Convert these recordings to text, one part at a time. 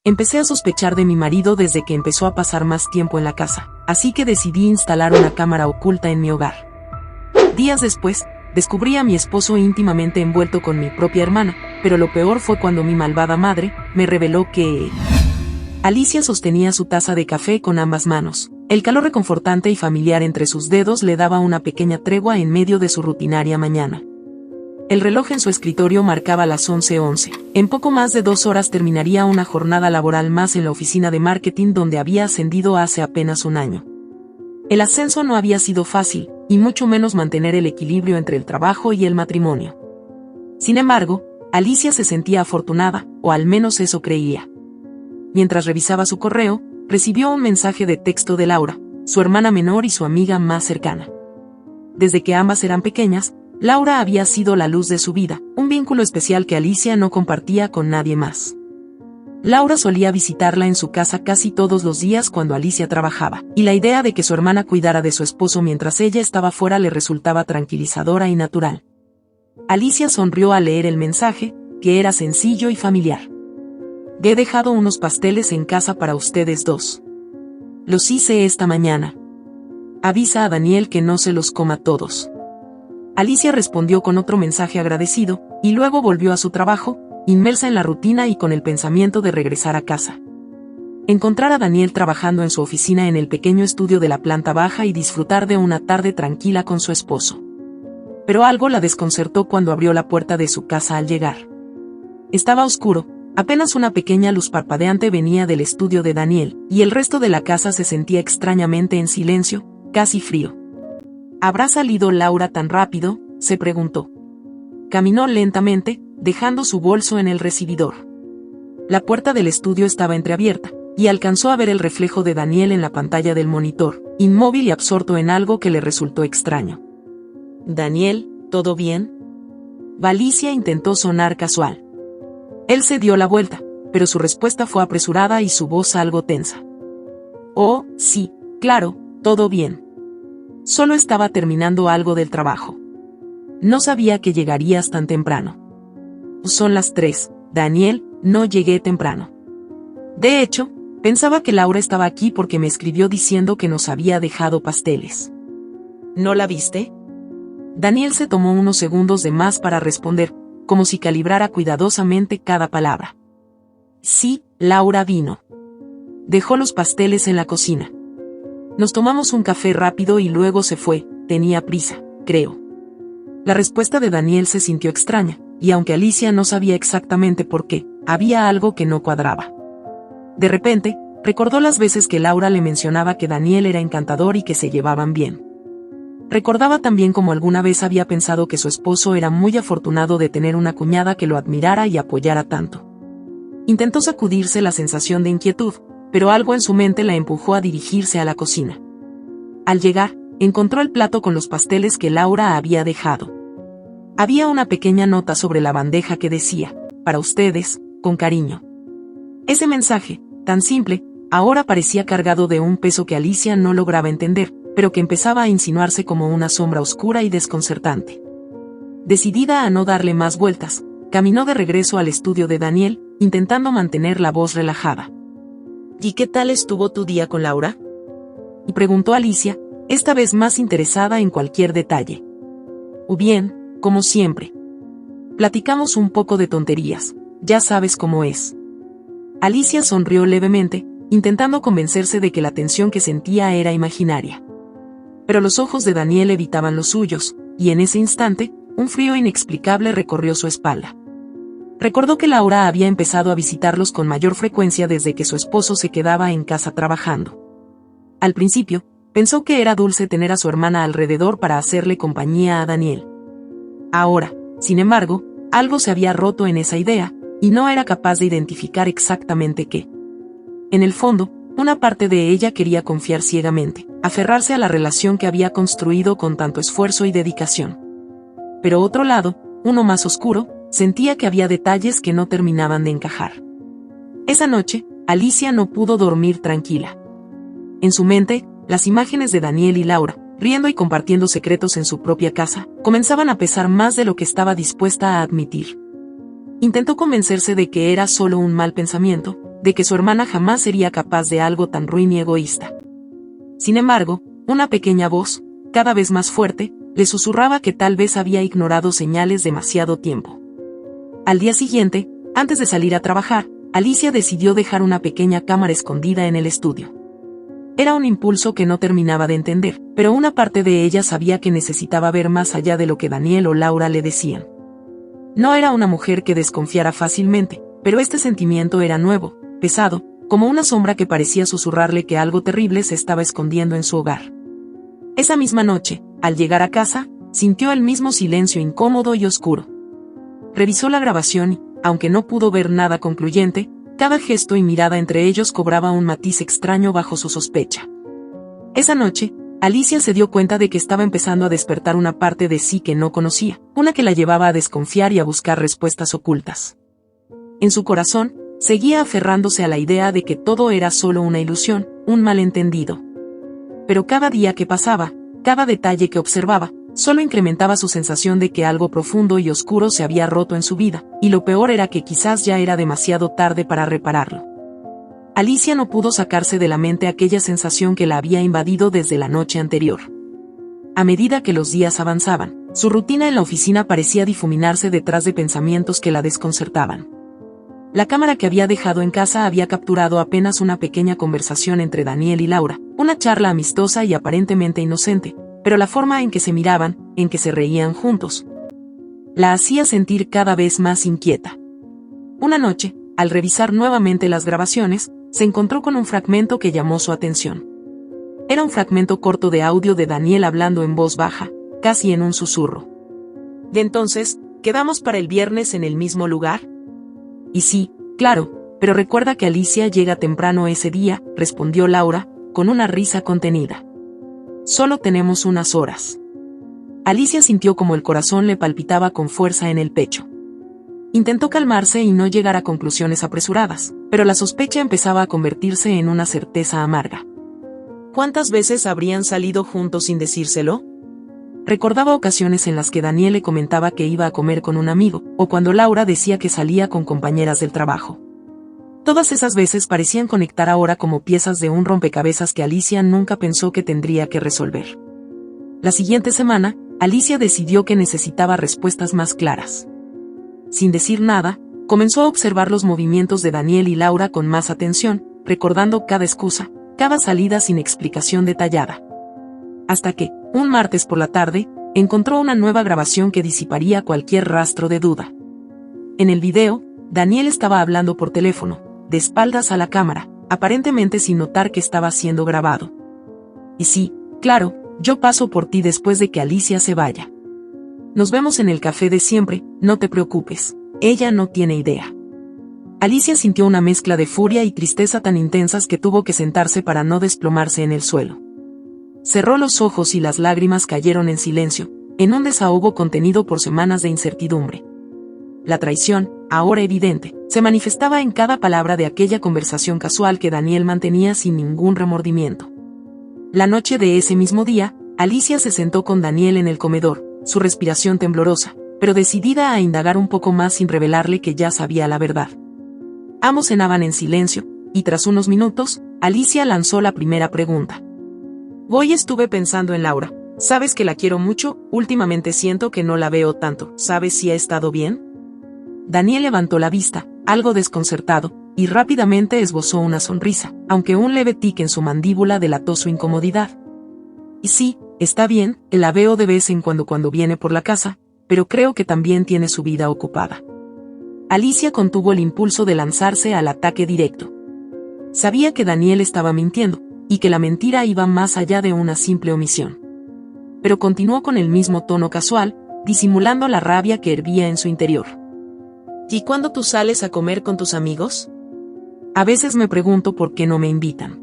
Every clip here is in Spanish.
Empecé a sospechar de mi marido desde que empezó a pasar más tiempo en la casa, así que decidí instalar una cámara oculta en mi hogar. Días después, descubrí a mi esposo íntimamente envuelto con mi propia hermana, pero lo peor fue cuando mi malvada madre me reveló que Alicia sostenía su taza de café con ambas manos. El calor reconfortante y familiar entre sus dedos le daba una pequeña tregua en medio de su rutinaria mañana. El reloj en su escritorio marcaba las 11:11. En poco más de 2 horas terminaría una jornada laboral más en la oficina de marketing donde había ascendido hace apenas un año. El ascenso no había sido fácil, y mucho menos mantener el equilibrio entre el trabajo y el matrimonio. Sin embargo, Alicia se sentía afortunada, o al menos eso creía. Mientras revisaba su correo, recibió un mensaje de texto de Laura, su hermana menor y su amiga más cercana. Desde que ambas eran pequeñas, Laura había sido la luz de su vida, un vínculo especial que Alicia no compartía con nadie más. Laura solía visitarla en su casa casi todos los días cuando Alicia trabajaba, y la idea de que su hermana cuidara de su esposo mientras ella estaba fuera le resultaba tranquilizadora y natural. Alicia sonrió al leer el mensaje, que era sencillo y familiar. He dejado unos pasteles en casa para ustedes dos. Los hice esta mañana. Avisa a Daniel que no se los coma todos. Alicia respondió con otro mensaje agradecido, y luego volvió a su trabajo, inmersa en la rutina y con el pensamiento de regresar a casa. Encontrar a Daniel trabajando en su oficina en el pequeño estudio de la planta baja y disfrutar de una tarde tranquila con su esposo. Pero algo la desconcertó cuando abrió la puerta de su casa al llegar. Estaba oscuro, apenas una pequeña luz parpadeante venía del estudio de Daniel, y el resto de la casa se sentía extrañamente en silencio, casi frío. ¿Habrá salido Laura tan rápido?, se preguntó. Caminó lentamente, dejando su bolso en el recibidor. La puerta del estudio estaba entreabierta, y alcanzó a ver el reflejo de Daniel en la pantalla del monitor, inmóvil y absorto en algo que le resultó extraño. «Daniel, ¿todo bien?». Alicia intentó sonar casual. Él se dio la vuelta, pero su respuesta fue apresurada y su voz algo tensa. «Oh, sí, claro, todo bien. Solo estaba terminando algo del trabajo. No sabía que llegarías tan temprano». Son las 3, Daniel, no llegué temprano. De hecho, pensaba que Laura estaba aquí porque me escribió diciendo que nos había dejado pasteles. ¿No la viste? Daniel se tomó unos segundos de más para responder, como si calibrara cuidadosamente cada palabra. Sí, Laura vino. Dejó los pasteles en la cocina. Nos tomamos un café rápido y luego se fue, tenía prisa, creo. La respuesta de Daniel se sintió extraña, y aunque Alicia no sabía exactamente por qué, había algo que no cuadraba. De repente, recordó las veces que Laura le mencionaba que Daniel era encantador y que se llevaban bien. Recordaba también cómo alguna vez había pensado que su esposo era muy afortunado de tener una cuñada que lo admirara y apoyara tanto. Intentó sacudirse la sensación de inquietud, pero algo en su mente la empujó a dirigirse a la cocina. Al llegar, encontró el plato con los pasteles que Laura había dejado. Había una pequeña nota sobre la bandeja que decía, «Para ustedes, con cariño». Ese mensaje, tan simple, ahora parecía cargado de un peso que Alicia no lograba entender, pero que empezaba a insinuarse como una sombra oscura y desconcertante. Decidida a no darle más vueltas, caminó de regreso al estudio de Daniel, intentando mantener la voz relajada. «¿Y qué tal estuvo tu día con Laura?», y preguntó Alicia, esta vez más interesada en cualquier detalle. «Bien, como siempre. Platicamos un poco de tonterías, ya sabes cómo es». Alicia sonrió levemente, intentando convencerse de que la tensión que sentía era imaginaria. Pero los ojos de Daniel evitaban los suyos, y en ese instante, un frío inexplicable recorrió su espalda. Recordó que Laura había empezado a visitarlos con mayor frecuencia desde que su esposo se quedaba en casa trabajando. Al principio, pensó que era dulce tener a su hermana alrededor para hacerle compañía a Daniel. Ahora, sin embargo, algo se había roto en esa idea, y no era capaz de identificar exactamente qué. En el fondo, una parte de ella quería confiar ciegamente, aferrarse a la relación que había construido con tanto esfuerzo y dedicación. Pero otro lado, uno más oscuro, sentía que había detalles que no terminaban de encajar. Esa noche, Alicia no pudo dormir tranquila. En su mente, las imágenes de Daniel y Laura, riendo y compartiendo secretos en su propia casa, comenzaban a pesar más de lo que estaba dispuesta a admitir. Intentó convencerse de que era solo un mal pensamiento, de que su hermana jamás sería capaz de algo tan ruin y egoísta. Sin embargo, una pequeña voz, cada vez más fuerte, le susurraba que tal vez había ignorado señales demasiado tiempo. Al día siguiente, antes de salir a trabajar, Alicia decidió dejar una pequeña cámara escondida en el estudio. Era un impulso que no terminaba de entender, pero una parte de ella sabía que necesitaba ver más allá de lo que Daniel o Laura le decían. No era una mujer que desconfiara fácilmente, pero este sentimiento era nuevo, pesado, como una sombra que parecía susurrarle que algo terrible se estaba escondiendo en su hogar. Esa misma noche, al llegar a casa, sintió el mismo silencio incómodo y oscuro. Revisó la grabación y, aunque no pudo ver nada concluyente, cada gesto y mirada entre ellos cobraba un matiz extraño bajo su sospecha. Esa noche, Alicia se dio cuenta de que estaba empezando a despertar una parte de sí que no conocía, una que la llevaba a desconfiar y a buscar respuestas ocultas. En su corazón, seguía aferrándose a la idea de que todo era solo una ilusión, un malentendido. Pero cada día que pasaba, cada detalle que observaba, solo incrementaba su sensación de que algo profundo y oscuro se había roto en su vida, y lo peor era que quizás ya era demasiado tarde para repararlo. Alicia no pudo sacarse de la mente aquella sensación que la había invadido desde la noche anterior. A medida que los días avanzaban, su rutina en la oficina parecía difuminarse detrás de pensamientos que la desconcertaban. La cámara que había dejado en casa había capturado apenas una pequeña conversación entre Daniel y Laura, una charla amistosa y aparentemente inocente, pero la forma en que se miraban, en que se reían juntos, la hacía sentir cada vez más inquieta. Una noche, al revisar nuevamente las grabaciones, se encontró con un fragmento que llamó su atención. Era un fragmento corto de audio de Daniel hablando en voz baja, casi en un susurro. ¿De entonces, quedamos para el viernes en el mismo lugar? Y sí, claro, pero recuerda que Alicia llega temprano ese día, respondió Laura, con una risa contenida. Solo tenemos unas horas. Alicia sintió como el corazón le palpitaba con fuerza en el pecho. Intentó calmarse y no llegar a conclusiones apresuradas, pero la sospecha empezaba a convertirse en una certeza amarga. ¿Cuántas veces habrían salido juntos sin decírselo? Recordaba ocasiones en las que Daniel le comentaba que iba a comer con un amigo, o cuando Laura decía que salía con compañeras del trabajo. Todas esas veces parecían conectar ahora como piezas de un rompecabezas que Alicia nunca pensó que tendría que resolver. La siguiente semana, Alicia decidió que necesitaba respuestas más claras. Sin decir nada, comenzó a observar los movimientos de Daniel y Laura con más atención, recordando cada excusa, cada salida sin explicación detallada. Hasta que, un martes por la tarde, encontró una nueva grabación que disiparía cualquier rastro de duda. En el video, Daniel estaba hablando por teléfono, de espaldas a la cámara, aparentemente sin notar que estaba siendo grabado. Y sí, claro, yo paso por ti después de que Alicia se vaya. Nos vemos en el café de siempre, no te preocupes, ella no tiene idea. Alicia sintió una mezcla de furia y tristeza tan intensas que tuvo que sentarse para no desplomarse en el suelo. Cerró los ojos y las lágrimas cayeron en silencio, en un desahogo contenido por semanas de incertidumbre. La traición, ahora evidente, se manifestaba en cada palabra de aquella conversación casual que Daniel mantenía sin ningún remordimiento. La noche de ese mismo día, Alicia se sentó con Daniel en el comedor, su respiración temblorosa, pero decidida a indagar un poco más sin revelarle que ya sabía la verdad. Ambos cenaban en silencio, y tras unos minutos, Alicia lanzó la primera pregunta. Hoy estuve pensando en Laura. Sabes que la quiero mucho, últimamente siento que no la veo tanto. ¿Sabes si ha estado bien? Daniel levantó la vista, algo desconcertado, y rápidamente esbozó una sonrisa, aunque un leve tic en su mandíbula delató su incomodidad. Y sí, está bien, la veo de vez en cuando viene por la casa, pero creo que también tiene su vida ocupada. Alicia contuvo el impulso de lanzarse al ataque directo. Sabía que Daniel estaba mintiendo, y que la mentira iba más allá de una simple omisión. Pero continuó con el mismo tono casual, disimulando la rabia que hervía en su interior. ¿Y cuándo tú sales a comer con tus amigos? A veces me pregunto por qué no me invitan.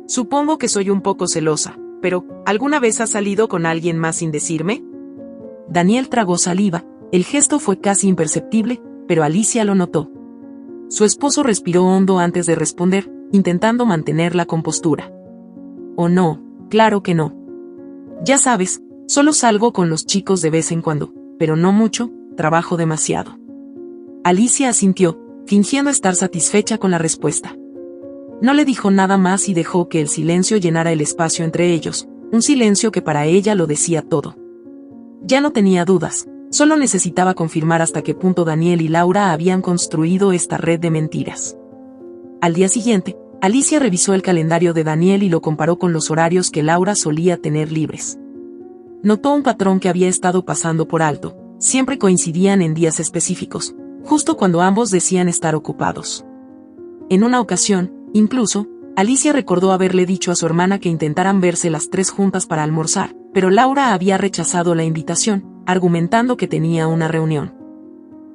Supongo que soy un poco celosa, pero ¿alguna vez has salido con alguien más sin decirme? Daniel tragó saliva, el gesto fue casi imperceptible, pero Alicia lo notó. Su esposo respiró hondo antes de responder, intentando mantener la compostura. Oh no, claro que no. Ya sabes, solo salgo con los chicos de vez en cuando, pero no mucho, trabajo demasiado. Alicia asintió, fingiendo estar satisfecha con la respuesta. No le dijo nada más y dejó que el silencio llenara el espacio entre ellos, un silencio que para ella lo decía todo. Ya no tenía dudas, solo necesitaba confirmar hasta qué punto Daniel y Laura habían construido esta red de mentiras. Al día siguiente, Alicia revisó el calendario de Daniel y lo comparó con los horarios que Laura solía tener libres. Notó un patrón que había estado pasando por alto: siempre coincidían en días específicos, justo cuando ambos decían estar ocupados. En una ocasión, incluso, Alicia recordó haberle dicho a su hermana que intentaran verse las tres juntas para almorzar, pero Laura había rechazado la invitación, argumentando que tenía una reunión.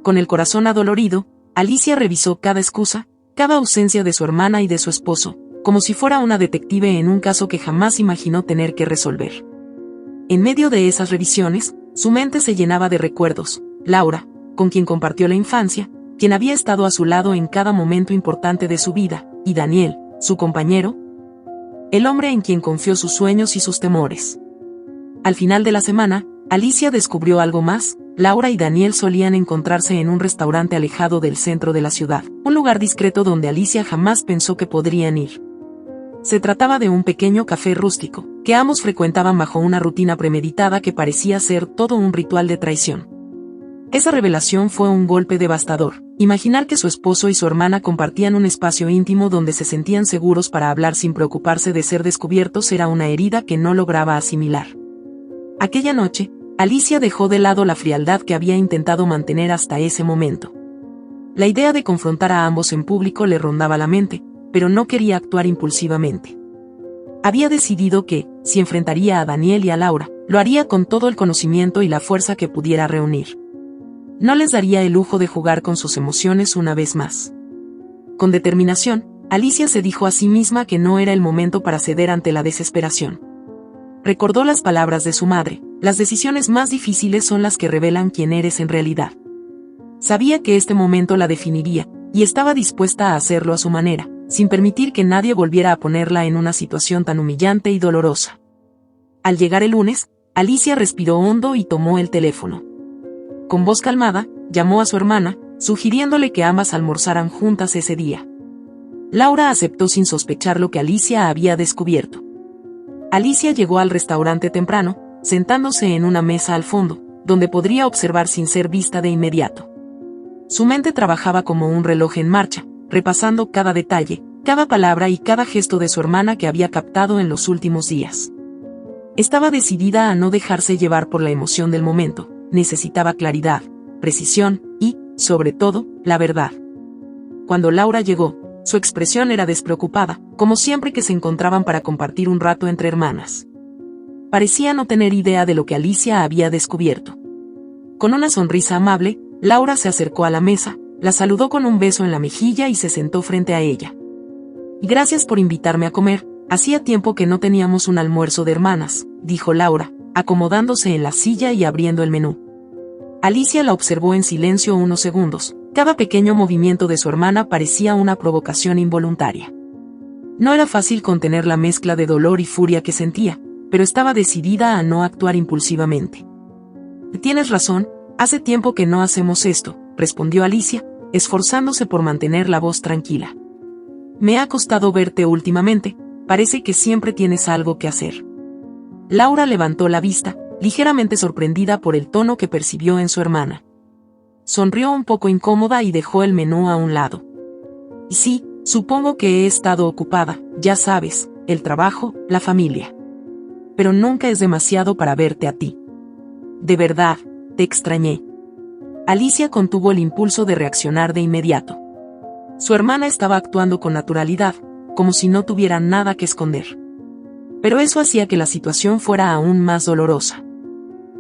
Con el corazón adolorido, Alicia revisó cada excusa, cada ausencia de su hermana y de su esposo, como si fuera una detective en un caso que jamás imaginó tener que resolver. En medio de esas revisiones, su mente se llenaba de recuerdos: Laura, con quien compartió la infancia, quien había estado a su lado en cada momento importante de su vida, y Daniel, su compañero, el hombre en quien confió sus sueños y sus temores. Al final de la semana, Alicia descubrió algo más: Laura y Daniel solían encontrarse en un restaurante alejado del centro de la ciudad, un lugar discreto donde Alicia jamás pensó que podrían ir. Se trataba de un pequeño café rústico, que ambos frecuentaban bajo una rutina premeditada que parecía ser todo un ritual de traición. Esa revelación fue un golpe devastador. Imaginar que su esposo y su hermana compartían un espacio íntimo donde se sentían seguros para hablar sin preocuparse de ser descubiertos era una herida que no lograba asimilar. Aquella noche, Alicia dejó de lado la frialdad que había intentado mantener hasta ese momento. La idea de confrontar a ambos en público le rondaba la mente, pero no quería actuar impulsivamente. Había decidido que, si enfrentaría a Daniel y a Laura, lo haría con todo el conocimiento y la fuerza que pudiera reunir. No les daría el lujo de jugar con sus emociones una vez más. Con determinación, Alicia se dijo a sí misma que no era el momento para ceder ante la desesperación. Recordó las palabras de su madre: las decisiones más difíciles son las que revelan quién eres en realidad. Sabía que este momento la definiría, y estaba dispuesta a hacerlo a su manera, sin permitir que nadie volviera a ponerla en una situación tan humillante y dolorosa. Al llegar el lunes, Alicia respiró hondo y tomó el teléfono. Con voz calmada, llamó a su hermana, sugiriéndole que ambas almorzaran juntas ese día. Laura aceptó sin sospechar lo que Alicia había descubierto. Alicia llegó al restaurante temprano, sentándose en una mesa al fondo, donde podría observar sin ser vista de inmediato. Su mente trabajaba como un reloj en marcha, repasando cada detalle, cada palabra y cada gesto de su hermana que había captado en los últimos días. Estaba decidida a no dejarse llevar por la emoción del momento. Necesitaba claridad, precisión y, sobre todo, la verdad. Cuando Laura llegó, su expresión era despreocupada, como siempre que se encontraban para compartir un rato entre hermanas. Parecía no tener idea de lo que Alicia había descubierto. Con una sonrisa amable, Laura se acercó a la mesa, la saludó con un beso en la mejilla y se sentó frente a ella. «Gracias por invitarme a comer, hacía tiempo que no teníamos un almuerzo de hermanas», dijo Laura, acomodándose en la silla y abriendo el menú. Alicia la observó en silencio unos segundos. Cada pequeño movimiento de su hermana parecía una provocación involuntaria. No era fácil contener la mezcla de dolor y furia que sentía, pero estaba decidida a no actuar impulsivamente. «Tienes razón, hace tiempo que no hacemos esto», respondió Alicia, esforzándose por mantener la voz tranquila. «Me ha costado verte últimamente, parece que siempre tienes algo que hacer». Laura levantó la vista, ligeramente sorprendida por el tono que percibió en su hermana. Sonrió un poco incómoda y dejó el menú a un lado. «Y sí, supongo que he estado ocupada, ya sabes, el trabajo, la familia. Pero nunca es demasiado para verte a ti. De verdad, te extrañé». Alicia contuvo el impulso de reaccionar de inmediato. Su hermana estaba actuando con naturalidad, como si no tuviera nada que esconder. Pero eso hacía que la situación fuera aún más dolorosa.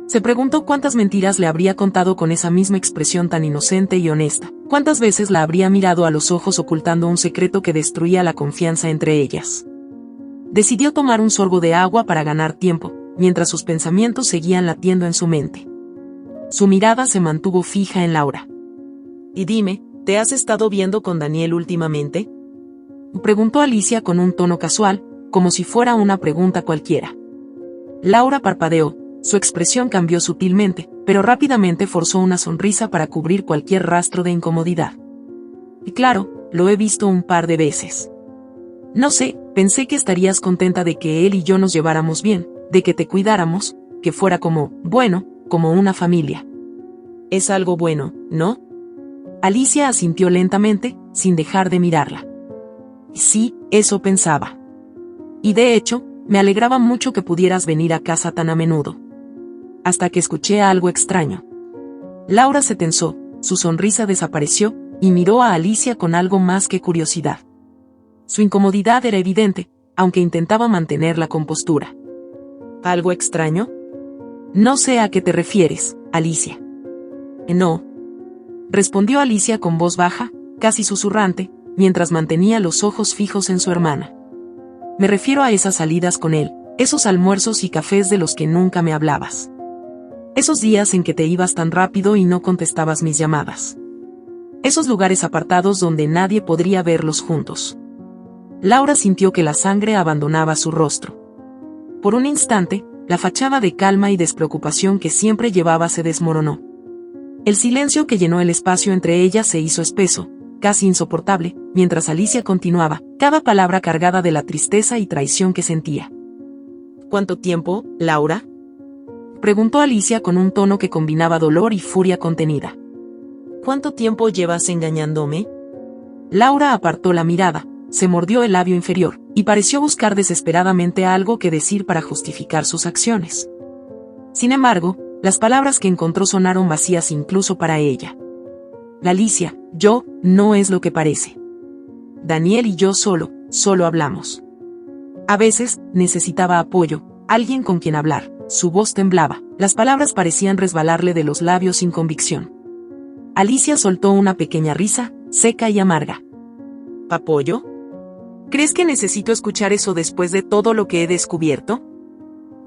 Se preguntó cuántas mentiras le habría contado con esa misma expresión tan inocente y honesta, cuántas veces la habría mirado a los ojos ocultando un secreto que destruía la confianza entre ellas. Decidió tomar un sorbo de agua para ganar tiempo, mientras sus pensamientos seguían latiendo en su mente. Su mirada se mantuvo fija en Laura. «Y dime, ¿te has estado viendo con Daniel últimamente?», preguntó Alicia con un tono casual, como si fuera una pregunta cualquiera. Laura parpadeó, su expresión cambió sutilmente, pero rápidamente forzó una sonrisa para cubrir cualquier rastro de incomodidad. Y claro, lo he visto un par de veces. No sé, pensé que estarías contenta de que él y yo nos lleváramos bien, de que te cuidáramos, que fuera como, bueno, como una familia. Es algo bueno, ¿no? Alicia asintió lentamente, sin dejar de mirarla. Sí, eso pensaba. Y de hecho, me alegraba mucho que pudieras venir a casa tan a menudo. Hasta que escuché algo extraño. Laura se tensó, su sonrisa desapareció, y miró a Alicia con algo más que curiosidad. Su incomodidad era evidente, aunque intentaba mantener la compostura. ¿Algo extraño? No sé a qué te refieres, Alicia. No. Respondió Alicia con voz baja, casi susurrante, mientras mantenía los ojos fijos en su hermana. Me refiero a esas salidas con él, esos almuerzos y cafés de los que nunca me hablabas. Esos días en que te ibas tan rápido y no contestabas mis llamadas. Esos lugares apartados donde nadie podría verlos juntos. Laura sintió que la sangre abandonaba su rostro. Por un instante, la fachada de calma y despreocupación que siempre llevaba se desmoronó. El silencio que llenó el espacio entre ellas se hizo espeso, casi insoportable, mientras Alicia continuaba, cada palabra cargada de la tristeza y traición que sentía. ¿Cuánto tiempo, Laura? Preguntó Alicia con un tono que combinaba dolor y furia contenida. ¿Cuánto tiempo llevas engañándome? Laura apartó la mirada, se mordió el labio inferior, y pareció buscar desesperadamente algo que decir para justificar sus acciones. Sin embargo, las palabras que encontró sonaron vacías incluso para ella. Alicia, yo, no es lo que parece. Daniel y yo solo hablamos. A veces, necesitaba apoyo, alguien con quien hablar, su voz temblaba, las palabras parecían resbalarle de los labios sin convicción. Alicia soltó una pequeña risa, seca y amarga. ¿Apoyo? ¿Crees que necesito escuchar eso después de todo lo que he descubierto?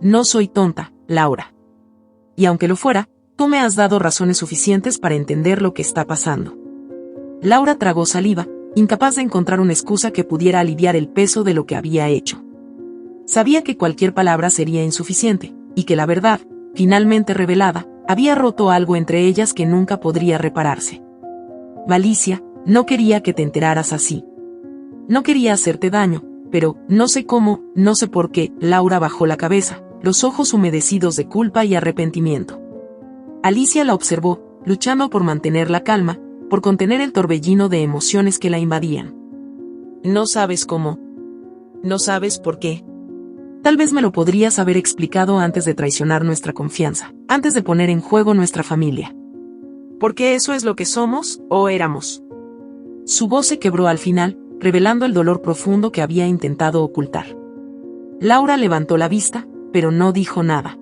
No soy tonta, Laura. Y aunque lo fuera, tú me has dado razones suficientes para entender lo que está pasando. Laura tragó saliva, incapaz de encontrar una excusa que pudiera aliviar el peso de lo que había hecho. Sabía que cualquier palabra sería insuficiente, y que la verdad, finalmente revelada, había roto algo entre ellas que nunca podría repararse. Alicia, no quería que te enteraras así. No quería hacerte daño, pero, no sé cómo, no sé por qué, Laura bajó la cabeza, los ojos humedecidos de culpa y arrepentimiento. Alicia la observó, luchando por mantener la calma, por contener el torbellino de emociones que la invadían. No sabes cómo. No sabes por qué. Tal vez me lo podrías haber explicado antes de traicionar nuestra confianza, antes de poner en juego nuestra familia. Porque eso es lo que somos, o éramos. Su voz se quebró al final, revelando el dolor profundo que había intentado ocultar. Laura levantó la vista, pero no dijo nada.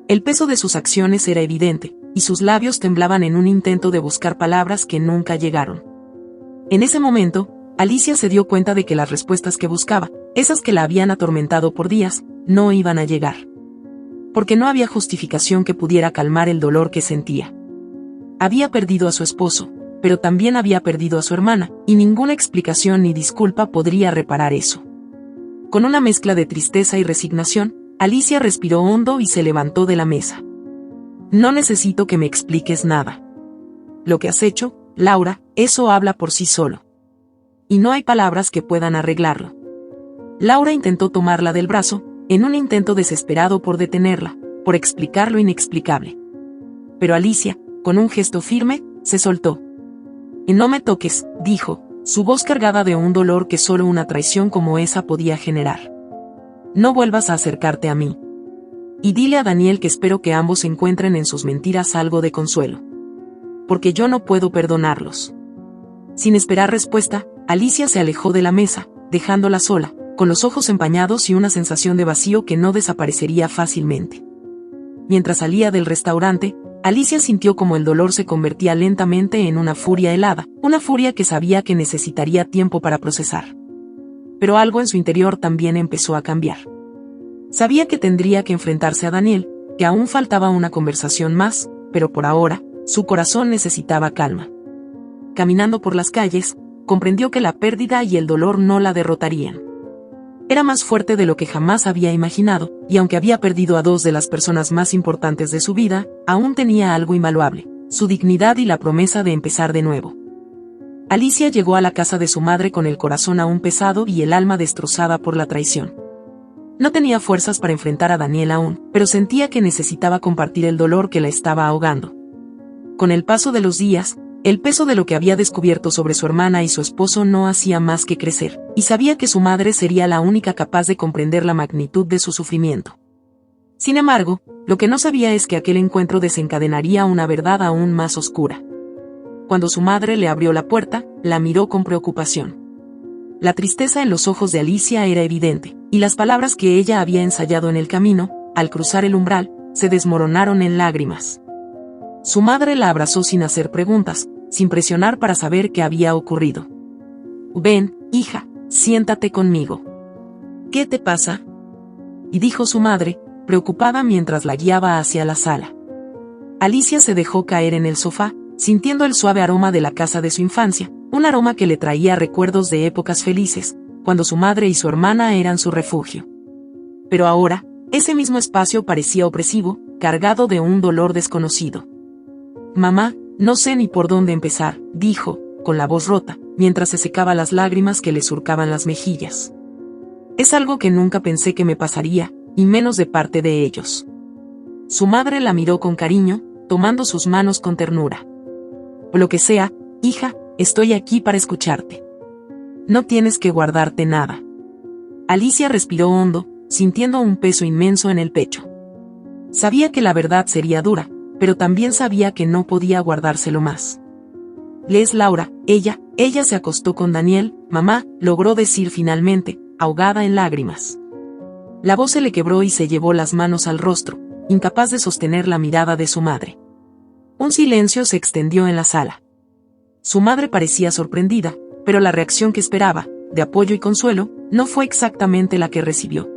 El peso de sus acciones era evidente, y sus labios temblaban en un intento de buscar palabras que nunca llegaron. En ese momento, Alicia se dio cuenta de que las respuestas que buscaba, esas que la habían atormentado por días, no iban a llegar. Porque no había justificación que pudiera calmar el dolor que sentía. Había perdido a su esposo, pero también había perdido a su hermana, y ninguna explicación ni disculpa podría reparar eso. Con una mezcla de tristeza y resignación, Alicia respiró hondo y se levantó de la mesa. No necesito que me expliques nada. Lo que has hecho, Laura, eso habla por sí solo. Y no hay palabras que puedan arreglarlo. Laura intentó tomarla del brazo, en un intento desesperado por detenerla, por explicar lo inexplicable. Pero Alicia, con un gesto firme, se soltó. Y no me toques, dijo, su voz cargada de un dolor que solo una traición como esa podía generar. No vuelvas a acercarte a mí. Y dile a Daniel que espero que ambos encuentren en sus mentiras algo de consuelo. Porque yo no puedo perdonarlos. Sin esperar respuesta, Alicia se alejó de la mesa, dejándola sola, con los ojos empañados y una sensación de vacío que no desaparecería fácilmente. Mientras salía del restaurante, Alicia sintió como el dolor se convertía lentamente en una furia helada, una furia que sabía que necesitaría tiempo para procesar. Pero algo en su interior también empezó a cambiar. Sabía que tendría que enfrentarse a Daniel, que aún faltaba una conversación más, pero por ahora, su corazón necesitaba calma. Caminando por las calles, comprendió que la pérdida y el dolor no la derrotarían. Era más fuerte de lo que jamás había imaginado, y aunque había perdido a dos de las personas más importantes de su vida, aún tenía algo invaluable, su dignidad y la promesa de empezar de nuevo. Alicia llegó a la casa de su madre con el corazón aún pesado y el alma destrozada por la traición. No tenía fuerzas para enfrentar a Daniel aún, pero sentía que necesitaba compartir el dolor que la estaba ahogando. Con el paso de los días, el peso de lo que había descubierto sobre su hermana y su esposo no hacía más que crecer, y sabía que su madre sería la única capaz de comprender la magnitud de su sufrimiento. Sin embargo, lo que no sabía es que aquel encuentro desencadenaría una verdad aún más oscura. Cuando su madre le abrió la puerta, la miró con preocupación. La tristeza en los ojos de Alicia era evidente, y las palabras que ella había ensayado en el camino, al cruzar el umbral, se desmoronaron en lágrimas. Su madre la abrazó sin hacer preguntas, sin presionar para saber qué había ocurrido. «Ven, hija, siéntate conmigo». «¿Qué te pasa?», y dijo su madre, preocupada mientras la guiaba hacia la sala. Alicia se dejó caer en el sofá, sintiendo el suave aroma de la casa de su infancia, un aroma que le traía recuerdos de épocas felices, cuando su madre y su hermana eran su refugio. Pero ahora, ese mismo espacio parecía opresivo, cargado de un dolor desconocido. «Mamá, no sé ni por dónde empezar», dijo, con la voz rota, mientras se secaba las lágrimas que le surcaban las mejillas. «Es algo que nunca pensé que me pasaría, y menos de parte de ellos». Su madre la miró con cariño, tomando sus manos con ternura. «O lo que sea, hija, estoy aquí para escucharte. No tienes que guardarte nada». Alicia respiró hondo, sintiendo un peso inmenso en el pecho. Sabía que la verdad sería dura, pero también sabía que no podía guardárselo más. «Es Laura, ella se acostó con Daniel, mamá», logró decir finalmente, ahogada en lágrimas. La voz se le quebró y se llevó las manos al rostro, incapaz de sostener la mirada de su madre. Un silencio se extendió en la sala. Su madre parecía sorprendida, pero la reacción que esperaba, de apoyo y consuelo, no fue exactamente la que recibió.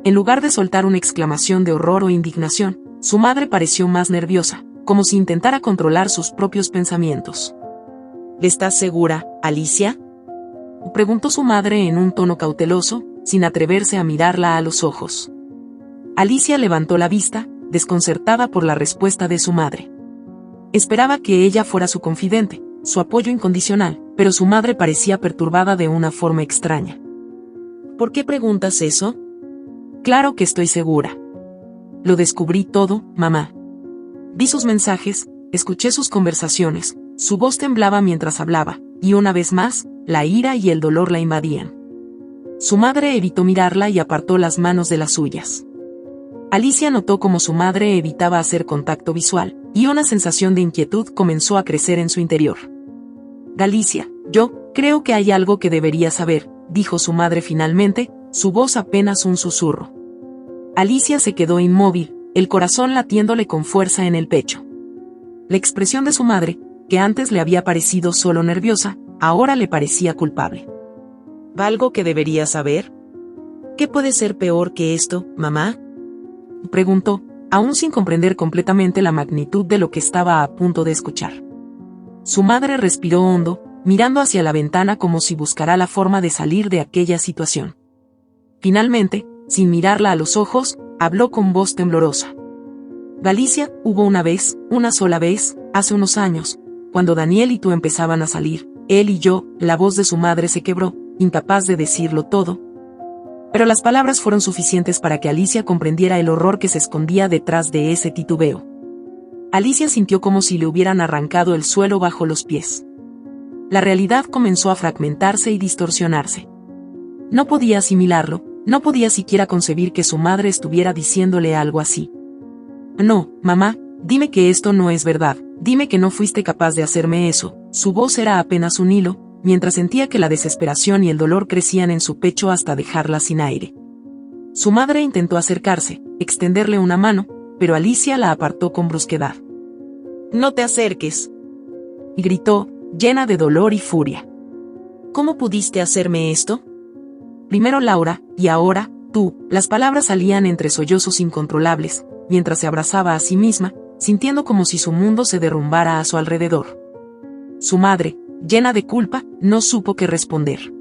En lugar de soltar una exclamación de horror o indignación, su madre pareció más nerviosa, como si intentara controlar sus propios pensamientos. «¿Estás segura, Alicia?», preguntó su madre en un tono cauteloso, sin atreverse a mirarla a los ojos. Alicia levantó la vista, desconcertada por la respuesta de su madre. Esperaba que ella fuera su confidente, su apoyo incondicional, pero su madre parecía perturbada de una forma extraña. «¿Por qué preguntas eso?». «Claro que estoy segura. Lo descubrí todo, mamá. Vi sus mensajes, escuché sus conversaciones, su voz temblaba mientras hablaba, y una vez más, la ira y el dolor la invadían». Su madre evitó mirarla y apartó las manos de las suyas. Alicia notó cómo su madre evitaba hacer contacto visual, y una sensación de inquietud comenzó a crecer en su interior. «Alicia, yo creo que hay algo que deberías saber», dijo su madre finalmente, su voz apenas un susurro. Alicia se quedó inmóvil, el corazón latiéndole con fuerza en el pecho. La expresión de su madre, que antes le había parecido solo nerviosa, ahora le parecía culpable. «¿Algo que deberías saber? ¿Qué puede ser peor que esto, mamá?», preguntó, aún sin comprender completamente la magnitud de lo que estaba a punto de escuchar. Su madre respiró hondo, mirando hacia la ventana como si buscara la forma de salir de aquella situación. Finalmente, sin mirarla a los ojos, habló con voz temblorosa. «Alicia, hubo una sola vez, hace unos años, cuando Daniel y tú empezaban a salir, él y yo». La voz de su madre se quebró, incapaz de decirlo todo. Pero las palabras fueron suficientes para que Alicia comprendiera el horror que se escondía detrás de ese titubeo. Alicia sintió como si le hubieran arrancado el suelo bajo los pies. La realidad comenzó a fragmentarse y distorsionarse. No podía asimilarlo, no podía siquiera concebir que su madre estuviera diciéndole algo así. «No, mamá, dime que esto no es verdad, dime que no fuiste capaz de hacerme eso». Su voz era apenas un hilo, mientras sentía que la desesperación y el dolor crecían en su pecho hasta dejarla sin aire. Su madre intentó acercarse, extenderle una mano, pero Alicia la apartó con brusquedad. «No te acerques», gritó, llena de dolor y furia. «¿Cómo pudiste hacerme esto? Primero Laura, y ahora, tú». Las palabras salían entre sollozos incontrolables, mientras se abrazaba a sí misma, sintiendo como si su mundo se derrumbara a su alrededor. Su madre, llena de culpa, no supo qué responder.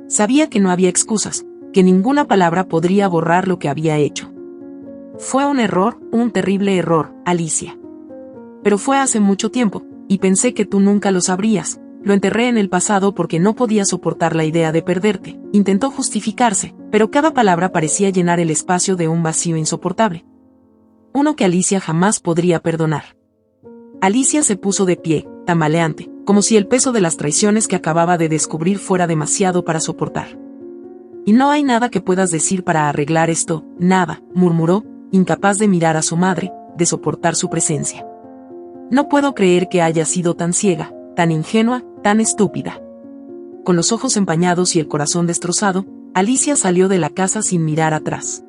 Sabía que no había excusas, que ninguna palabra podría borrar lo que había hecho. «Fue un error, un terrible error, Alicia. Pero fue hace mucho tiempo, y pensé que tú nunca lo sabrías», lo enterré en el pasado porque no podía soportar la idea de perderte. Intentó justificarse, pero cada palabra parecía llenar el espacio de un vacío insoportable. Uno que Alicia jamás podría perdonar. Alicia se puso de pie, tambaleante, como si el peso de las traiciones que acababa de descubrir fuera demasiado para soportar. «Y no hay nada que puedas decir para arreglar esto, nada», murmuró, incapaz de mirar a su madre, de soportar su presencia. «No puedo creer que haya sido tan ciega, tan ingenua, tan estúpida». Con los ojos empañados y el corazón destrozado, Alicia salió de la casa sin mirar atrás.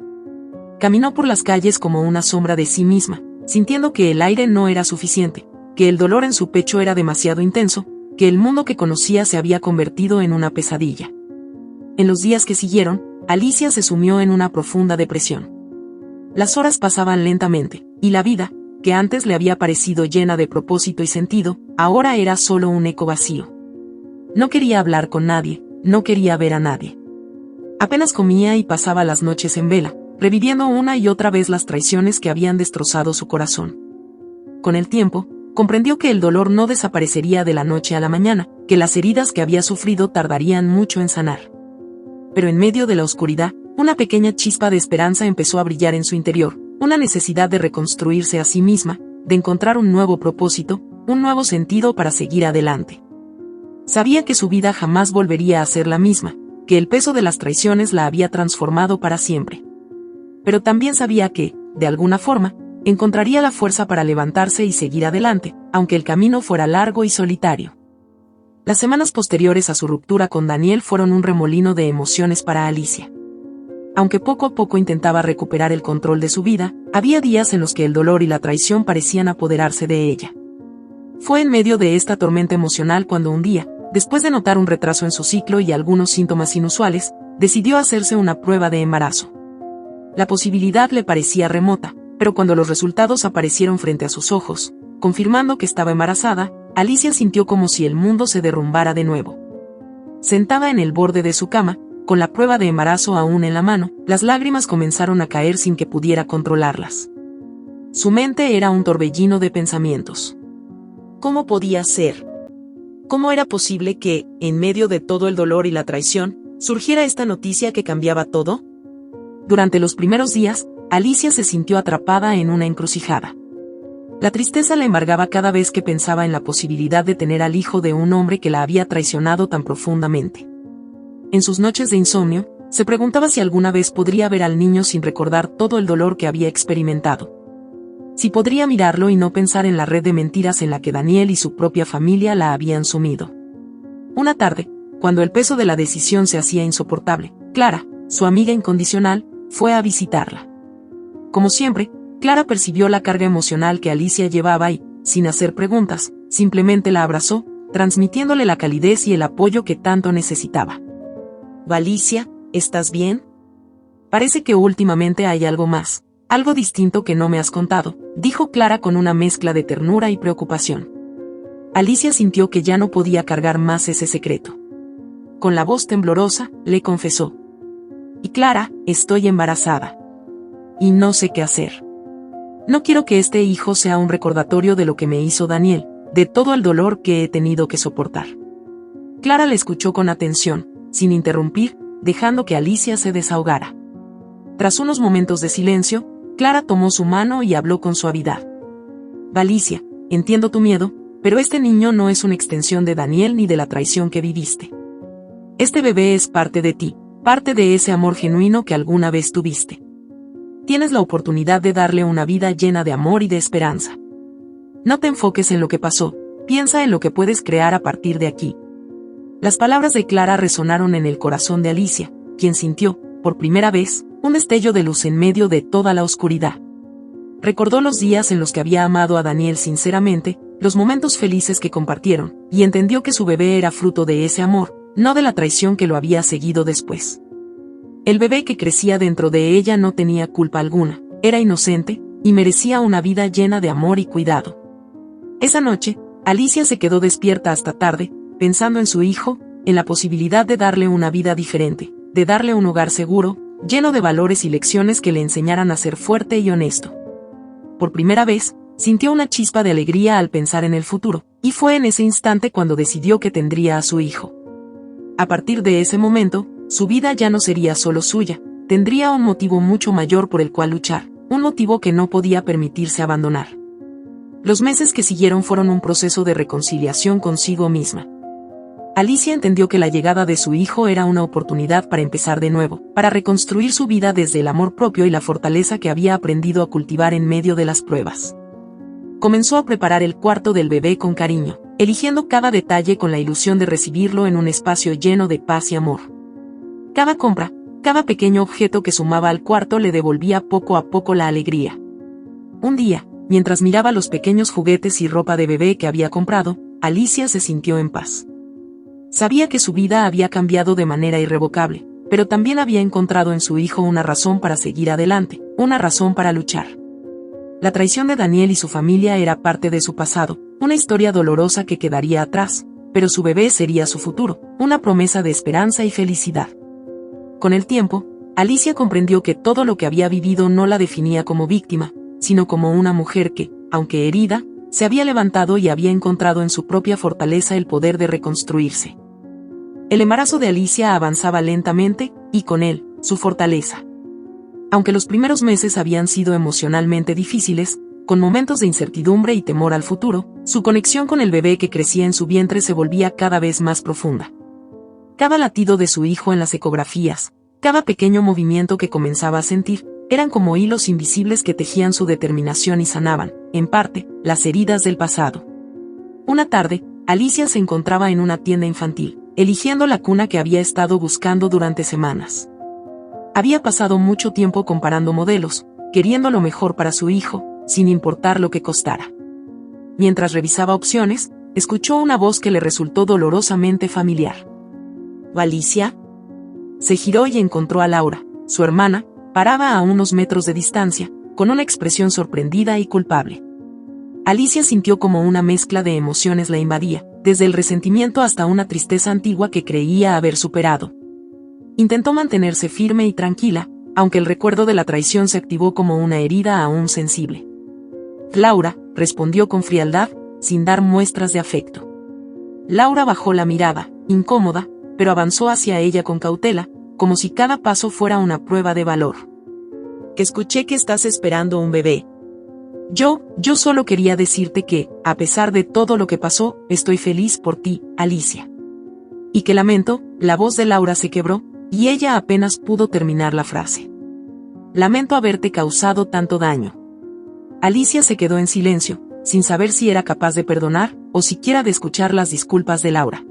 Caminó por las calles como una sombra de sí misma, sintiendo que el aire no era suficiente, que el dolor en su pecho era demasiado intenso, que el mundo que conocía se había convertido en una pesadilla. En los días que siguieron, Alicia se sumió en una profunda depresión. Las horas pasaban lentamente, y la vida, que antes le había parecido llena de propósito y sentido, ahora era solo un eco vacío. No quería hablar con nadie, no quería ver a nadie. Apenas comía y pasaba las noches en vela, reviviendo una y otra vez las traiciones que habían destrozado su corazón. Con el tiempo, comprendió que el dolor no desaparecería de la noche a la mañana, que las heridas que había sufrido tardarían mucho en sanar. Pero en medio de la oscuridad, una pequeña chispa de esperanza empezó a brillar en su interior, una necesidad de reconstruirse a sí misma, de encontrar un nuevo propósito, un nuevo sentido para seguir adelante. Sabía que su vida jamás volvería a ser la misma, que el peso de las traiciones la había transformado para siempre. Pero también sabía que, de alguna forma, encontraría la fuerza para levantarse y seguir adelante, aunque el camino fuera largo y solitario. Las semanas posteriores a su ruptura con Daniel fueron un remolino de emociones para Alicia. Aunque poco a poco intentaba recuperar el control de su vida, había días en los que el dolor y la traición parecían apoderarse de ella. Fue en medio de esta tormenta emocional cuando un día, después de notar un retraso en su ciclo y algunos síntomas inusuales, decidió hacerse una prueba de embarazo. La posibilidad le parecía remota, pero cuando los resultados aparecieron frente a sus ojos, confirmando que estaba embarazada, Alicia sintió como si el mundo se derrumbara de nuevo. Sentada en el borde de su cama, con la prueba de embarazo aún en la mano, las lágrimas comenzaron a caer sin que pudiera controlarlas. Su mente era un torbellino de pensamientos. ¿Cómo podía ser? ¿Cómo era posible que, en medio de todo el dolor y la traición, surgiera esta noticia que cambiaba todo? Durante los primeros días, Alicia se sintió atrapada en una encrucijada. La tristeza la embargaba cada vez que pensaba en la posibilidad de tener al hijo de un hombre que la había traicionado tan profundamente. En sus noches de insomnio, se preguntaba si alguna vez podría ver al niño sin recordar todo el dolor que había experimentado. Si podría mirarlo y no pensar en la red de mentiras en la que Daniel y su propia familia la habían sumido. Una tarde, cuando el peso de la decisión se hacía insoportable, Clara, su amiga incondicional, fue a visitarla. Como siempre, Clara percibió la carga emocional que Alicia llevaba y, sin hacer preguntas, simplemente la abrazó, transmitiéndole la calidez y el apoyo que tanto necesitaba. «Alicia, ¿estás bien? Parece que últimamente hay algo más, algo distinto que no me has contado», dijo Clara con una mezcla de ternura y preocupación. Alicia sintió que ya no podía cargar más ese secreto. Con la voz temblorosa, le confesó: «Y Clara, estoy embarazada. Y no sé qué hacer. No quiero que este hijo sea un recordatorio de lo que me hizo Daniel, de todo el dolor que he tenido que soportar». Clara le escuchó con atención, sin interrumpir, dejando que Alicia se desahogara. Tras unos momentos de silencio, Clara tomó su mano y habló con suavidad. «Alicia, entiendo tu miedo, pero este niño no es una extensión de Daniel ni de la traición que viviste. Este bebé es parte de ti, parte de ese amor genuino que alguna vez tuviste. Tienes la oportunidad de darle una vida llena de amor y de esperanza. No te enfoques en lo que pasó, piensa en lo que puedes crear a partir de aquí». Las palabras de Clara resonaron en el corazón de Alicia, quien sintió, por primera vez, un destello de luz en medio de toda la oscuridad. Recordó los días en los que había amado a Daniel sinceramente, los momentos felices que compartieron, y entendió que su bebé era fruto de ese amor, no de la traición que lo había seguido después. El bebé que crecía dentro de ella no tenía culpa alguna, era inocente, y merecía una vida llena de amor y cuidado. Esa noche, Alicia se quedó despierta hasta tarde, pensando en su hijo, en la posibilidad de darle una vida diferente, de darle un hogar seguro, lleno de valores y lecciones que le enseñaran a ser fuerte y honesto. Por primera vez, sintió una chispa de alegría al pensar en el futuro, Y fue en ese instante cuando decidió que tendría a su hijo. A partir de ese momento, su vida ya no sería solo suya, tendría un motivo mucho mayor por el cual luchar, un motivo que no podía permitirse abandonar. Los meses que siguieron fueron un proceso de reconciliación consigo misma. Alicia entendió que la llegada de su hijo era una oportunidad para empezar de nuevo, para reconstruir su vida desde el amor propio y la fortaleza que había aprendido a cultivar en medio de las pruebas. Comenzó a preparar el cuarto del bebé con cariño, eligiendo cada detalle con la ilusión de recibirlo en un espacio lleno de paz y amor. Cada compra, cada pequeño objeto que sumaba al cuarto le devolvía poco a poco la alegría. Un día, mientras miraba los pequeños juguetes y ropa de bebé que había comprado, Alicia se sintió en paz. Sabía que su vida había cambiado de manera irrevocable, pero también había encontrado en su hijo una razón para seguir adelante, una razón para luchar. La traición de Daniel y su familia era parte de su pasado, una historia dolorosa que quedaría atrás, pero su bebé sería su futuro, una promesa de esperanza y felicidad. Con el tiempo, Alicia comprendió que todo lo que había vivido no la definía como víctima, sino como una mujer que, aunque herida, se había levantado y había encontrado en su propia fortaleza el poder de reconstruirse. El embarazo de Alicia avanzaba lentamente, y con él, su fortaleza. Aunque los primeros meses habían sido emocionalmente difíciles, con momentos de incertidumbre y temor al futuro, su conexión con el bebé que crecía en su vientre se volvía cada vez más profunda. Cada latido de su hijo en las ecografías, cada pequeño movimiento que comenzaba a sentir, eran como hilos invisibles que tejían su determinación y sanaban, en parte, las heridas del pasado. Una tarde, Alicia se encontraba en una tienda infantil, eligiendo la cuna que había estado buscando durante semanas. Había pasado mucho tiempo comparando modelos, queriendo lo mejor para su hijo, sin importar lo que costara. Mientras revisaba opciones, escuchó una voz que le resultó dolorosamente familiar. ¿Alicia? Se giró y encontró a Laura, su hermana, parada a unos metros de distancia, con una expresión sorprendida y culpable. Alicia sintió como una mezcla de emociones la invadía, desde el resentimiento hasta una tristeza antigua que creía haber superado. Intentó mantenerse firme y tranquila, aunque el recuerdo de la traición se activó como una herida aún sensible. Laura, respondió con frialdad, sin dar muestras de afecto. Laura bajó la mirada, incómoda, pero avanzó hacia ella con cautela, como si cada paso fuera una prueba de valor. Que escuché que estás esperando un bebé. Yo solo quería decirte que, a pesar de todo lo que pasó, estoy feliz por ti, Alicia. Y que lamento, la voz de Laura se quebró, y ella apenas pudo terminar la frase. Lamento haberte causado tanto daño. Alicia se quedó en silencio, sin saber si era capaz de perdonar, o siquiera de escuchar las disculpas de Laura.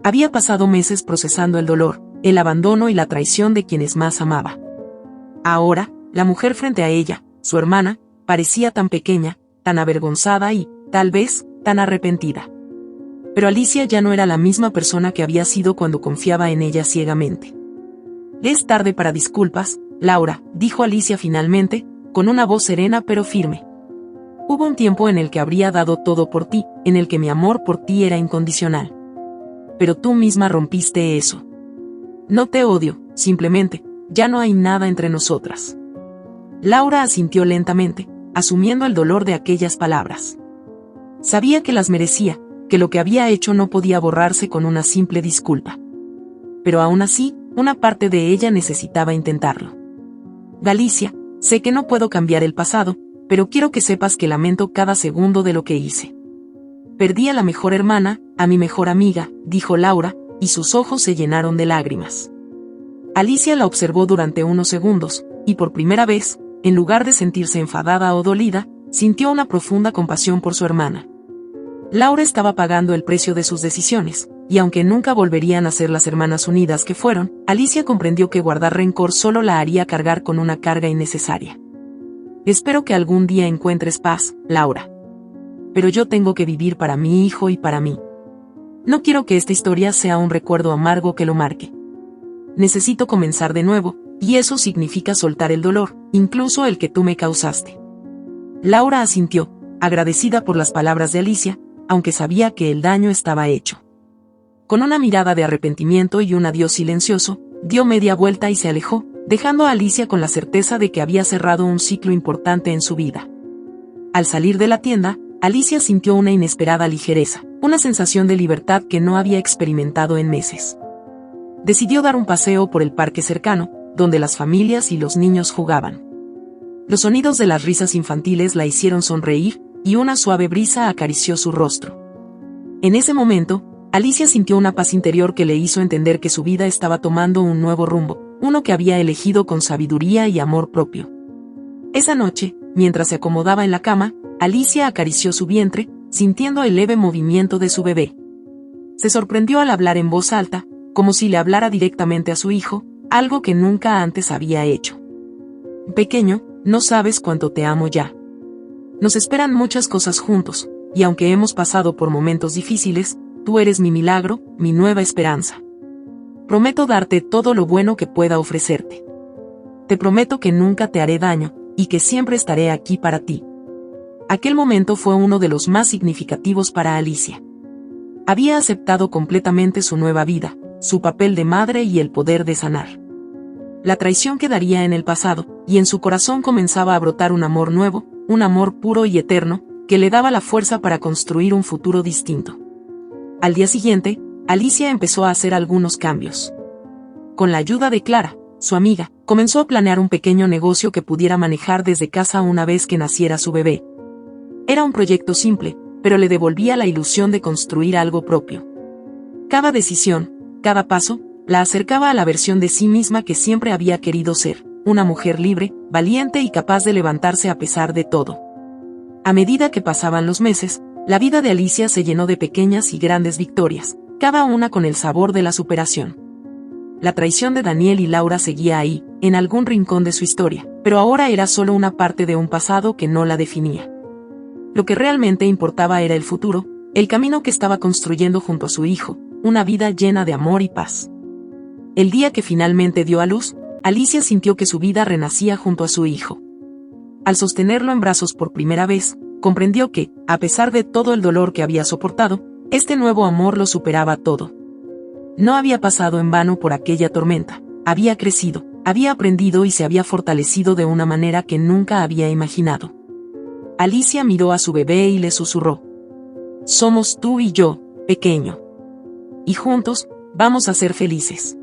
Había pasado meses procesando el dolor, el abandono y la traición de quienes más amaba. Ahora, la mujer frente a ella, su hermana, parecía tan pequeña, tan avergonzada y, tal vez, tan arrepentida. Pero Alicia ya no era la misma persona que había sido cuando confiaba en ella ciegamente. Es tarde para disculpas, Laura, dijo Alicia finalmente, con una voz serena pero firme. Hubo un tiempo en el que habría dado todo por ti, en el que mi amor por ti era incondicional. Pero tú misma rompiste eso. No te odio, simplemente, ya no hay nada entre nosotras. Laura asintió lentamente, asumiendo el dolor de aquellas palabras. Sabía que las merecía, que lo que había hecho no podía borrarse con una simple disculpa. Pero aún así, una parte de ella necesitaba intentarlo. Alicia, sé que no puedo cambiar el pasado, pero quiero que sepas que lamento cada segundo de lo que hice. Perdí a la mejor hermana, a mi mejor amiga, dijo Laura, y sus ojos se llenaron de lágrimas. Alicia la observó durante unos segundos, y por primera vez, en lugar de sentirse enfadada o dolida, sintió una profunda compasión por su hermana. Laura estaba pagando el precio de sus decisiones, y aunque nunca volverían a ser las hermanas unidas que fueron, Alicia comprendió que guardar rencor solo la haría cargar con una carga innecesaria. Espero que algún día encuentres paz, Laura. Pero yo tengo que vivir para mi hijo y para mí. No quiero que esta historia sea un recuerdo amargo que lo marque. Necesito comenzar de nuevo, y eso significa soltar el dolor, incluso el que tú me causaste. Laura asintió, agradecida por las palabras de Alicia, aunque sabía que el daño estaba hecho. Con una mirada de arrepentimiento y un adiós silencioso, dio media vuelta y se alejó, dejando a Alicia con la certeza de que había cerrado un ciclo importante en su vida. Al salir de la tienda, Alicia sintió una inesperada ligereza, una sensación de libertad que no había experimentado en meses. Decidió dar un paseo por el parque cercano, donde las familias y los niños jugaban. Los sonidos de las risas infantiles la hicieron sonreír, y una suave brisa acarició su rostro. En ese momento, Alicia sintió una paz interior que le hizo entender que su vida estaba tomando un nuevo rumbo, uno que había elegido con sabiduría y amor propio. Esa noche, mientras se acomodaba en la cama, Alicia acarició su vientre, sintiendo el leve movimiento de su bebé. Se sorprendió al hablar en voz alta, como si le hablara directamente a su hijo, algo que nunca antes había hecho. Pequeño, no sabes cuánto te amo ya. Nos esperan muchas cosas juntos, y aunque hemos pasado por momentos difíciles, tú eres mi milagro, mi nueva esperanza. Prometo darte todo lo bueno que pueda ofrecerte. Te prometo que nunca te haré daño, y que siempre estaré aquí para ti. Aquel momento fue uno de los más significativos para Alicia. Había aceptado completamente su nueva vida, su papel de madre y el poder de sanar. La traición quedaría en el pasado, y en su corazón comenzaba a brotar un amor nuevo, un amor puro y eterno, que le daba la fuerza para construir un futuro distinto. Al día siguiente, Alicia empezó a hacer algunos cambios. Con la ayuda de Clara, su amiga, comenzó a planear un pequeño negocio que pudiera manejar desde casa una vez que naciera su bebé. Era un proyecto simple, pero le devolvía la ilusión de construir algo propio. Cada decisión, cada paso, la acercaba a la versión de sí misma que siempre había querido ser, una mujer libre, valiente y capaz de levantarse a pesar de todo. A medida que pasaban los meses, la vida de Alicia se llenó de pequeñas y grandes victorias, cada una con el sabor de la superación. La traición de Daniel y Laura seguía ahí, en algún rincón de su historia, pero ahora era solo una parte de un pasado que no la definía. Lo que realmente importaba era el futuro, el camino que estaba construyendo junto a su hijo, una vida llena de amor y paz. El día que finalmente dio a luz, Alicia sintió que su vida renacía junto a su hijo. Al sostenerlo en brazos por primera vez, comprendió que, a pesar de todo el dolor que había soportado, este nuevo amor lo superaba todo. No había pasado en vano por aquella tormenta, había crecido, había aprendido y se había fortalecido de una manera que nunca había imaginado. Alicia miró a su bebé y le susurró: «Somos tú y yo, pequeño. Y juntos, vamos a ser felices».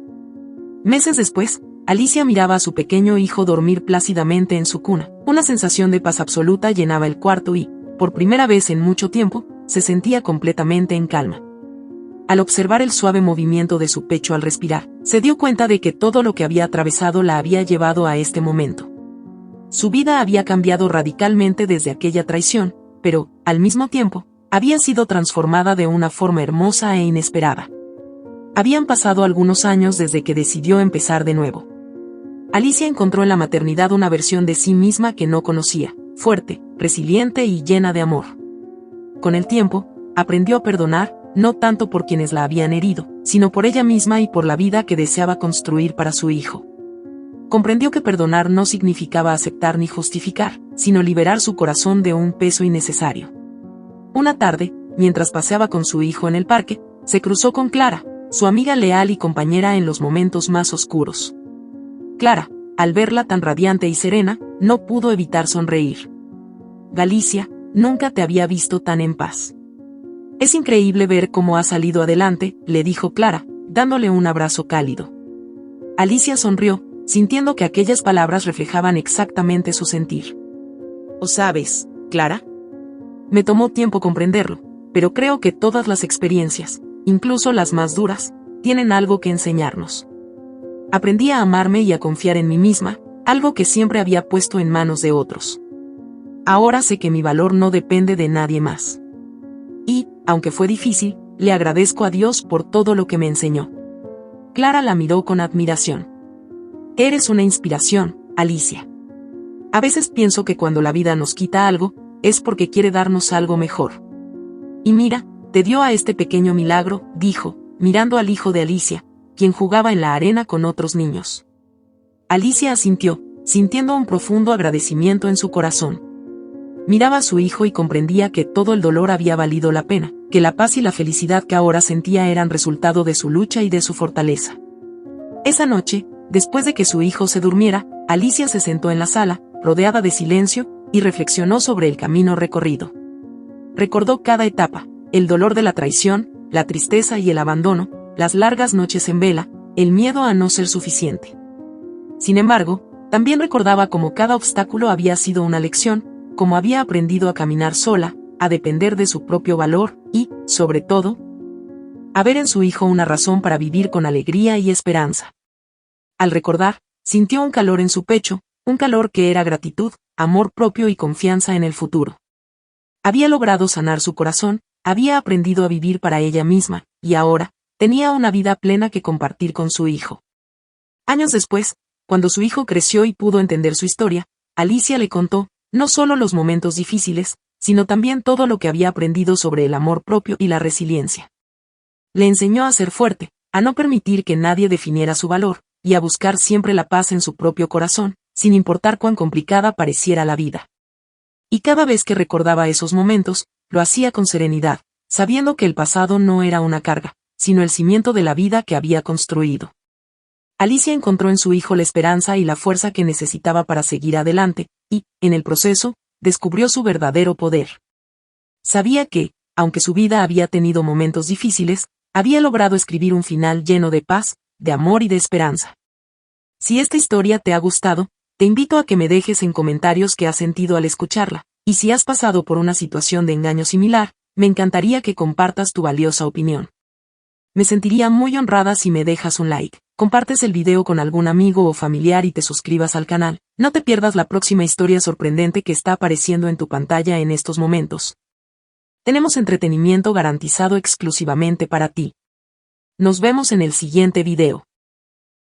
Meses después, Alicia miraba a su pequeño hijo dormir plácidamente en su cuna. Una sensación de paz absoluta llenaba el cuarto y, por primera vez en mucho tiempo, se sentía completamente en calma. Al observar el suave movimiento de su pecho al respirar, se dio cuenta de que todo lo que había atravesado la había llevado a este momento. Su vida había cambiado radicalmente desde aquella traición, pero, al mismo tiempo, había sido transformada de una forma hermosa e inesperada. Habían pasado algunos años desde que decidió empezar de nuevo. Alicia encontró en la maternidad una versión de sí misma que no conocía, fuerte, resiliente y llena de amor. Con el tiempo, aprendió a perdonar, no tanto por quienes la habían herido, sino por ella misma y por la vida que deseaba construir para su hijo. Comprendió que perdonar no significaba aceptar ni justificar, sino liberar su corazón de un peso innecesario. Una tarde, mientras paseaba con su hijo en el parque, se cruzó con Clara, su amiga leal y compañera en los momentos más oscuros. Clara, al verla tan radiante y serena, no pudo evitar sonreír. «Galicia, nunca te había visto tan en paz. Es increíble ver cómo has salido adelante», le dijo Clara, dándole un abrazo cálido. Alicia sonrió, sintiendo que aquellas palabras reflejaban exactamente su sentir. «¿O sabes, Clara? Me tomó tiempo comprenderlo, pero creo que todas las experiencias, incluso las más duras, tienen algo que enseñarnos. Aprendí a amarme y a confiar en mí misma, algo que siempre había puesto en manos de otros. Ahora sé que mi valor no depende de nadie más. Y, aunque fue difícil, le agradezco a Dios por todo lo que me enseñó». Clara la miró con admiración. «Eres una inspiración, Alicia. A veces pienso que cuando la vida nos quita algo, es porque quiere darnos algo mejor. Y mira, te dio a este pequeño milagro», dijo, mirando al hijo de Alicia, quien jugaba en la arena con otros niños. Alicia asintió, sintiendo un profundo agradecimiento en su corazón. Miraba a su hijo y comprendía que todo el dolor había valido la pena, que la paz y la felicidad que ahora sentía eran resultado de su lucha y de su fortaleza. Esa noche, después de que su hijo se durmiera, Alicia se sentó en la sala, rodeada de silencio, y reflexionó sobre el camino recorrido. Recordó cada etapa, el dolor de la traición, la tristeza y el abandono, las largas noches en vela, el miedo a no ser suficiente. Sin embargo, también recordaba cómo cada obstáculo había sido una lección, cómo había aprendido a caminar sola, a depender de su propio valor y, sobre todo, a ver en su hijo una razón para vivir con alegría y esperanza. Al recordar, sintió un calor en su pecho, un calor que era gratitud, amor propio y confianza en el futuro. Había logrado sanar su corazón, había aprendido a vivir para ella misma, y ahora, tenía una vida plena que compartir con su hijo. Años después, cuando su hijo creció y pudo entender su historia, Alicia le contó, no solo los momentos difíciles, sino también todo lo que había aprendido sobre el amor propio y la resiliencia. Le enseñó a ser fuerte, a no permitir que nadie definiera su valor, y a buscar siempre la paz en su propio corazón, sin importar cuán complicada pareciera la vida. Y cada vez que recordaba esos momentos, lo hacía con serenidad, sabiendo que el pasado no era una carga, sino el cimiento de la vida que había construido. Alicia encontró en su hijo la esperanza y la fuerza que necesitaba para seguir adelante, y, en el proceso, descubrió su verdadero poder. Sabía que, aunque su vida había tenido momentos difíciles, había logrado escribir un final lleno de paz, de amor y de esperanza. Si esta historia te ha gustado, te invito a que me dejes en comentarios qué has sentido al escucharla, y si has pasado por una situación de engaño similar, me encantaría que compartas tu valiosa opinión. Me sentiría muy honrada si me dejas un like, compartes el video con algún amigo o familiar y te suscribas al canal. No te pierdas la próxima historia sorprendente que está apareciendo en tu pantalla en estos momentos. Tenemos entretenimiento garantizado exclusivamente para ti. Nos vemos en el siguiente video.